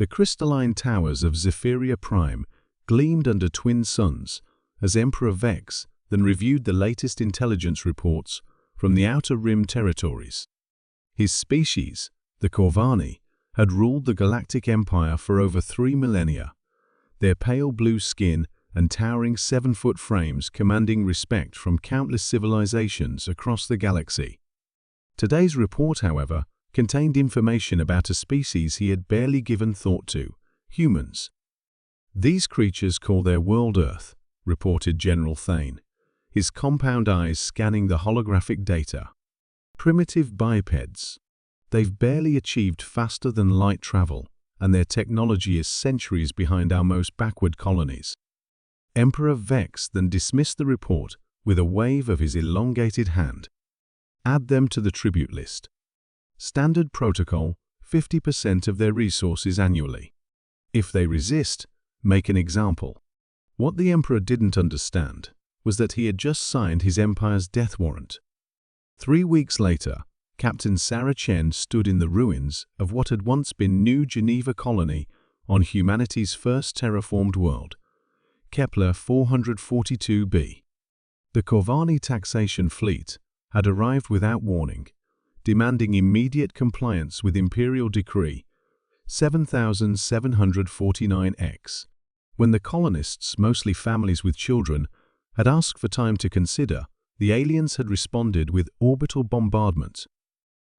The crystalline towers of Zephyria Prime gleamed under twin suns as Emperor Vex then reviewed the latest intelligence reports from the Outer Rim territories. His species, the Corvani, had ruled the Galactic Empire for over 3 millennia, their pale blue skin and towering 7-foot frames commanding respect from countless civilizations across the galaxy. Today's report, however, contained information about a species he had barely given thought to: humans. "These creatures call their world Earth," reported General Thane, his compound eyes scanning the holographic data. "Primitive bipeds. They've barely achieved faster than light travel, and their technology is centuries behind our most backward colonies." Emperor Vex then dismissed the report with a wave of his elongated hand. "Add them to the tribute list. Standard protocol, 50% of their resources annually. If they resist, make an example." What the Emperor didn't understand was that he had just signed his empire's death warrant. 3 weeks later, Captain Sarah Chen stood in the ruins of what had once been New Geneva Colony on humanity's first terraformed world, Kepler 442b. The Corvani taxation fleet had arrived without warning, demanding immediate compliance with Imperial Decree 7749X. When the colonists, mostly families with children, had asked for time to consider, the aliens had responded with orbital bombardment.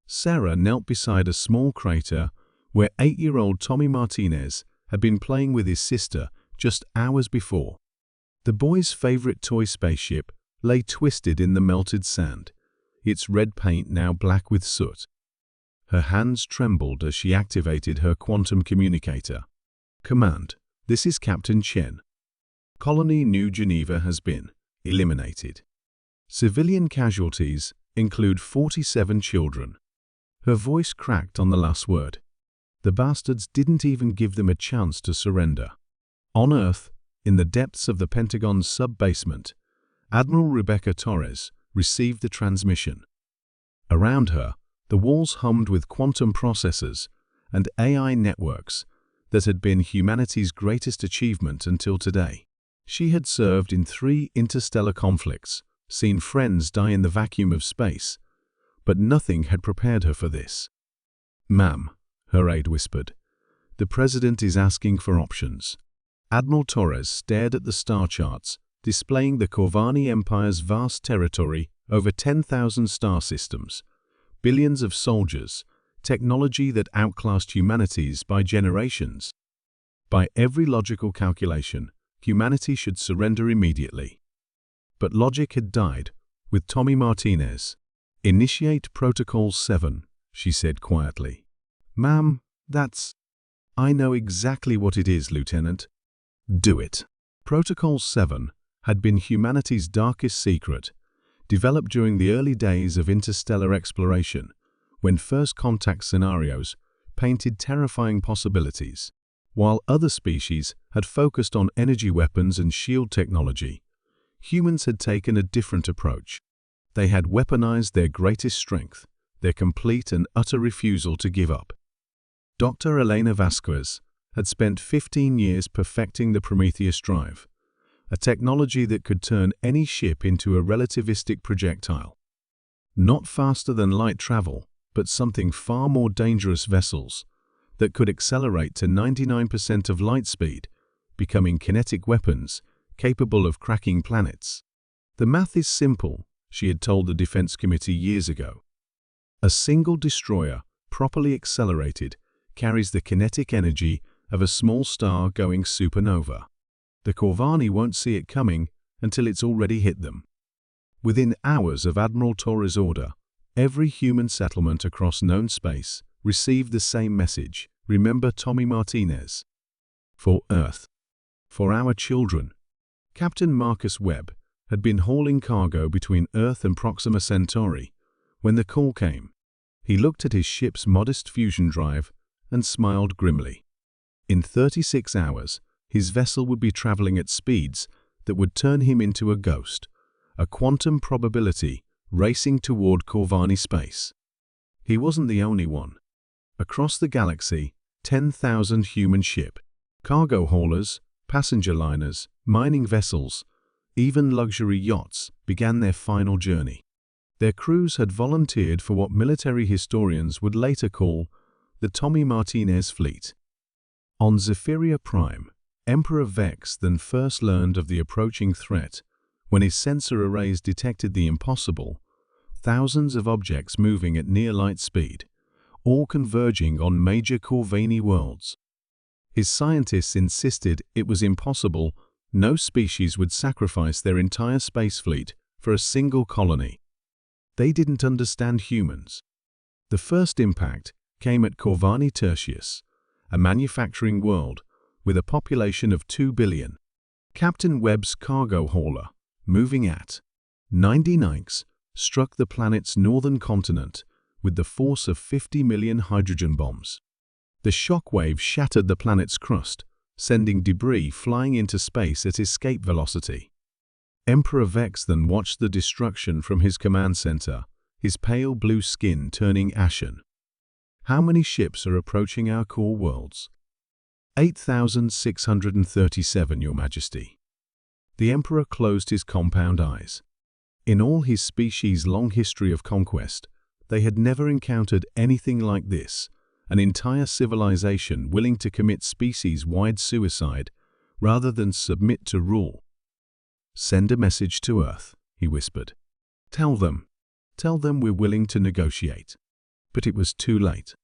Sarah knelt beside a small crater where 8-year-old Tommy Martinez had been playing with his sister just hours before. The boy's favorite toy spaceship lay twisted in the melted sand, its red paint now black with soot. Her hands trembled as she activated her quantum communicator. "Command, this is Captain Chen. Colony New Geneva has been eliminated. Civilian casualties include 47 children." Her voice cracked on the last word. The bastards didn't even give them a chance to surrender. On Earth, in the depths of the Pentagon's sub-basement, Admiral Rebecca Torres received the transmission. Around her, the walls hummed with quantum processors and AI networks that had been humanity's greatest achievement until today. She had served in 3 interstellar conflicts, seen friends die in the vacuum of space, but nothing had prepared her for this. "Ma'am," her aide whispered, "the President is asking for options." Admiral Torres stared at the star charts, displaying the Corvani Empire's vast territory, over 10,000 star systems, billions of soldiers, technology that outclassed humanity's by generations. By every logical calculation, humanity should surrender immediately. But logic had died with Tommy Martinez. "Initiate Protocol 7, she said quietly. "Ma'am, that's—" "I know exactly what it is, Lieutenant." "Do it." Protocol 7 had been humanity's darkest secret, developed during the early days of interstellar exploration, when first contact scenarios painted terrifying possibilities. While other species had focused on energy weapons and shield technology, humans had taken a different approach. They had weaponized their greatest strength, their complete and utter refusal to give up. Dr. Elena Vasquez had spent 15 years perfecting the Prometheus drive, a technology that could turn any ship into a relativistic projectile. Not faster than light travel, but something far more dangerous: vessels that could accelerate to 99% of light speed, becoming kinetic weapons capable of cracking planets. "The math is simple," she had told the Defense Committee years ago. "A single destroyer, properly accelerated, carries the kinetic energy of a small star going supernova. The Corvani won't see it coming until it's already hit them." Within hours of Admiral Torres' order, every human settlement across known space received the same message: "Remember Tommy Martinez. For Earth. For our children." Captain Marcus Webb had been hauling cargo between Earth and Proxima Centauri when the call came. He looked at his ship's modest fusion drive and smiled grimly. In 36 hours, his vessel would be traveling at speeds that would turn him into a ghost, a quantum probability racing toward Corvani space. He wasn't the only one. Across the galaxy, 10,000 human ship, cargo haulers, passenger liners, mining vessels, even luxury yachts began their final journey. Their crews had volunteered for what military historians would later call the Tommy Martinez fleet. On Zephyria Prime, Emperor Vex then first learned of the approaching threat when his sensor arrays detected the impossible, thousands of objects moving at near light speed, all converging on major Corvini worlds. His scientists insisted it was impossible. No species would sacrifice their entire space fleet for a single colony. They didn't understand humans. The first impact came at Corvini Tertius, a manufacturing world with a population of 2 billion. Captain Webb's cargo hauler, moving at 90 Nikes, struck the planet's northern continent with the force of 50 million hydrogen bombs. The shockwave shattered the planet's crust, sending debris flying into space at escape velocity. Emperor Vex then watched the destruction from his command center, his pale blue skin turning ashen. How many ships are approaching our core worlds? 8,637, Your Majesty. The Emperor closed his compound eyes. In all his species' long history of conquest, they had never encountered anything like this. An entire civilization willing to commit species-wide suicide rather than submit to rule. "Send a message to Earth," he whispered. Tell them we're willing to negotiate." But it was too late.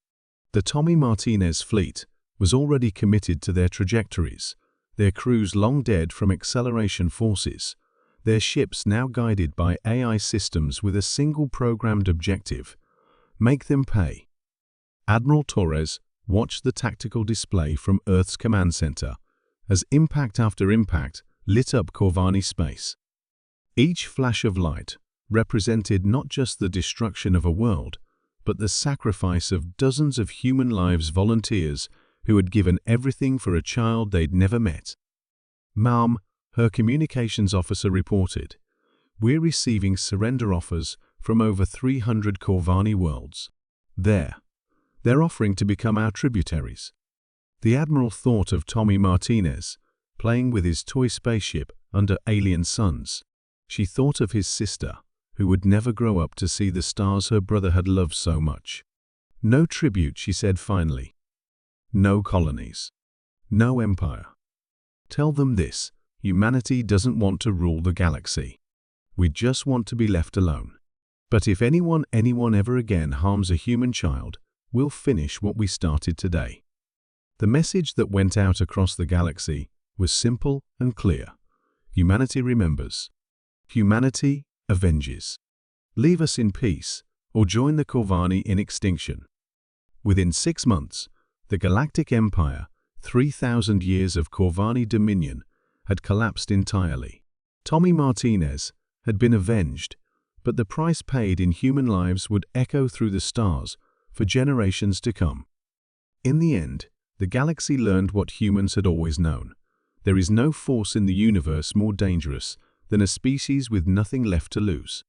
The Tommy Martinez fleet was already committed to their trajectories, their crews long dead from acceleration forces, their ships now guided by AI systems with a single programmed objective: make them pay. Admiral Torres watched the tactical display from Earth's command center as impact after impact lit up Corvini space. Each flash of light represented not just the destruction of a world, but the sacrifice of dozens of human lives, volunteers who had given everything for a child they'd never met. "Ma'am," her communications officer reported, "we're receiving surrender offers from over 300 Corvini worlds. They're offering to become our tributaries." The Admiral thought of Tommy Martinez, playing with his toy spaceship under alien suns. She thought of his sister, who would never grow up to see the stars her brother had loved so much. "No tribute," she said finally. "No colonies. No empire. Tell them this: humanity doesn't want to rule the galaxy. We just want to be left alone. But if anyone ever again harms a human child, we'll finish what we started today." The message that went out across the galaxy was simple and clear. Humanity remembers. Humanity avenges. Leave us in peace, or join the Corvini in extinction. Within 6 months, the Galactic Empire, 3,000 years of Corvini dominion, had collapsed entirely. Tommy Martinez had been avenged, but the price paid in human lives would echo through the stars for generations to come. In the end, the galaxy learned what humans had always known. There is no force in the universe more dangerous than a species with nothing left to lose.